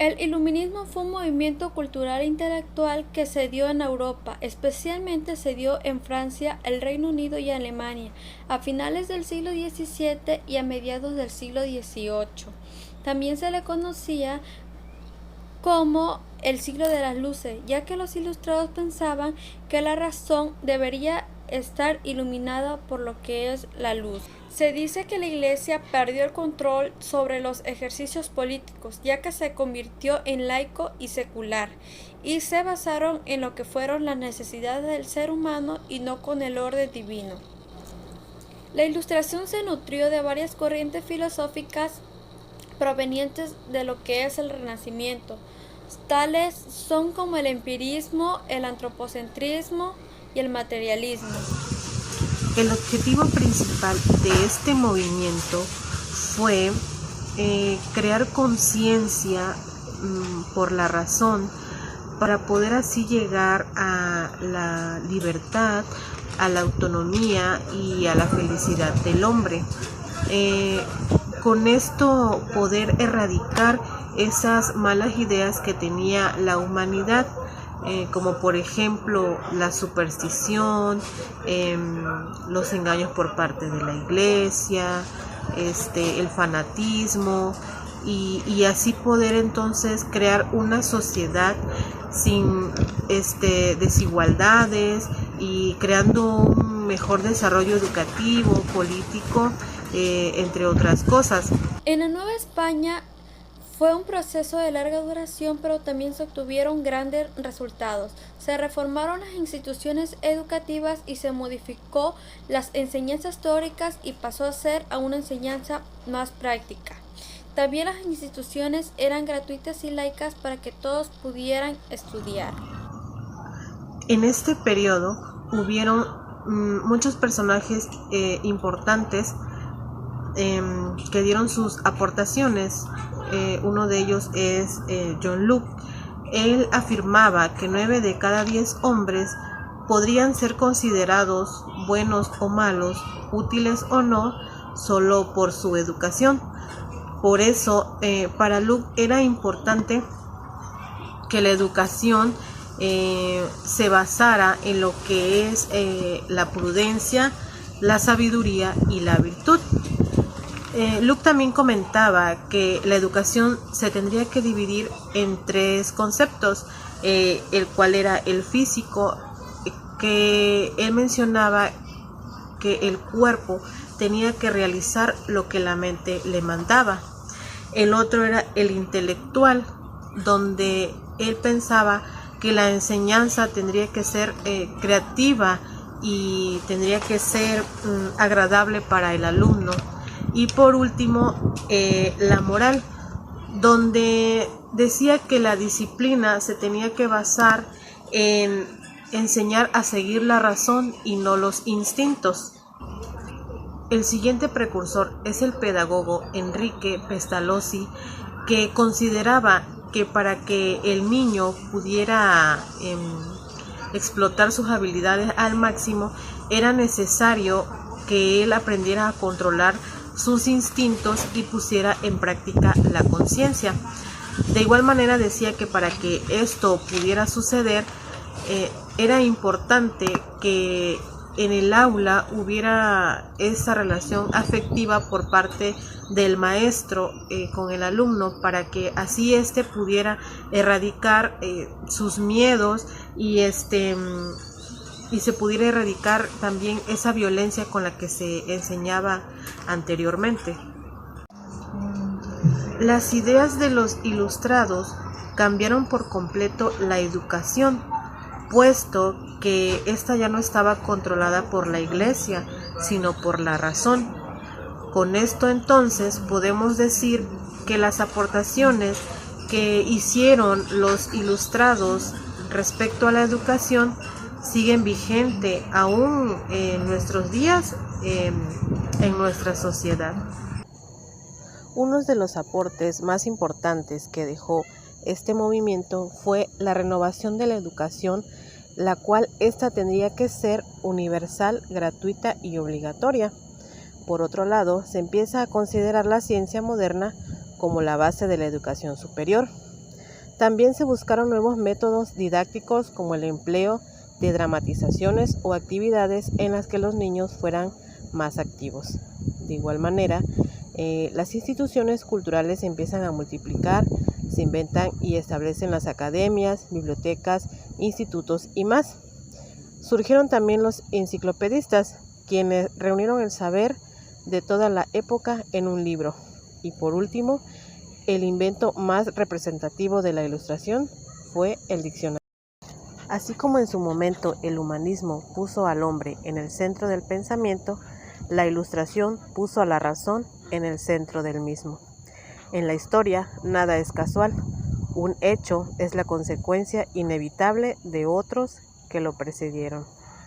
El iluminismo fue un movimiento cultural e intelectual que se dio en Europa, especialmente se dio en Francia, el Reino Unido y Alemania, a finales del siglo XVII y a mediados del siglo XVIII. También se le conocía como el siglo de las luces, ya que los ilustrados pensaban que la razón debería estar iluminada por lo que es la luz. Se dice que la Iglesia perdió el control sobre los ejercicios políticos, ya que se convirtió en laico y secular, y se basaron en lo que fueron las necesidades del ser humano y no con el orden divino. La Ilustración se nutrió de varias corrientes filosóficas provenientes de lo que es el Renacimiento. Tales son como el empirismo, el antropocentrismo y el materialismo. El objetivo principal de este movimiento fue crear conciencia por la razón para poder así llegar a la libertad, a la autonomía y a la felicidad del hombre. Con esto poder erradicar esas malas ideas que tenía la humanidad, como por ejemplo la superstición, los engaños por parte de la iglesia, el fanatismo, y así poder entonces crear una sociedad sin desigualdades y creando un mejor desarrollo educativo, político, entre otras cosas. En la Nueva España fue un proceso de larga duración, pero también se obtuvieron grandes resultados. Se reformaron las instituciones educativas y se modificó las enseñanzas teóricas y pasó a ser a una enseñanza más práctica. También las instituciones eran gratuitas y laicas para que todos pudieran estudiar. En este periodo hubieron muchos personajes importantes que dieron sus aportaciones. Uno de ellos es John Locke. Él afirmaba que 9 de cada 10 hombres podrían ser considerados buenos o malos, útiles o no, solo por su educación. Por eso, para Locke era importante que la educación se basara en lo que es la prudencia, la sabiduría y la virtud. Locke también comentaba que la educación se tendría que dividir en 3 conceptos, el cual era el físico, que él mencionaba que el cuerpo tenía que realizar lo que la mente le mandaba. El otro era el intelectual, donde él pensaba que la enseñanza tendría que ser creativa y tendría que ser agradable para el alumno. Y por último, la moral, donde decía que la disciplina se tenía que basar en enseñar a seguir la razón y no los instintos. El siguiente precursor es el pedagogo Enrique Pestalozzi, que consideraba que para que el niño pudiera explotar sus habilidades al máximo, era necesario que él aprendiera a controlar sus instintos y pusiera en práctica la conciencia. De igual manera decía que para que esto pudiera suceder, era importante que en el aula hubiera esa relación afectiva por parte del maestro con el alumno, para que así éste pudiera erradicar sus miedos y se pudiera erradicar también esa violencia con la que se enseñaba anteriormente. Las ideas de los ilustrados cambiaron por completo la educación, puesto que ésta ya no estaba controlada por la iglesia, sino por la razón. Con esto entonces podemos decir que las aportaciones que hicieron los ilustrados respecto a la educación siguen vigente aún en nuestros días en nuestra sociedad. Uno de los aportes más importantes que dejó este movimiento fue la renovación de la educación, la cual ésta tendría que ser universal, gratuita y obligatoria. Por otro lado, se empieza a considerar la ciencia moderna como la base de la educación superior. También se buscaron nuevos métodos didácticos como el empleo de dramatizaciones o actividades en las que los niños fueran más activos. De igual manera, las instituciones culturales empiezan a multiplicar, se inventan y establecen las academias, bibliotecas, institutos y más. Surgieron también los enciclopedistas, quienes reunieron el saber de toda la época en un libro. Y por último, el invento más representativo de la Ilustración fue el diccionario. Así como en su momento el humanismo puso al hombre en el centro del pensamiento, la Ilustración puso a la razón en el centro del mismo. En la historia, nada es casual. Un hecho es la consecuencia inevitable de otros que lo precedieron.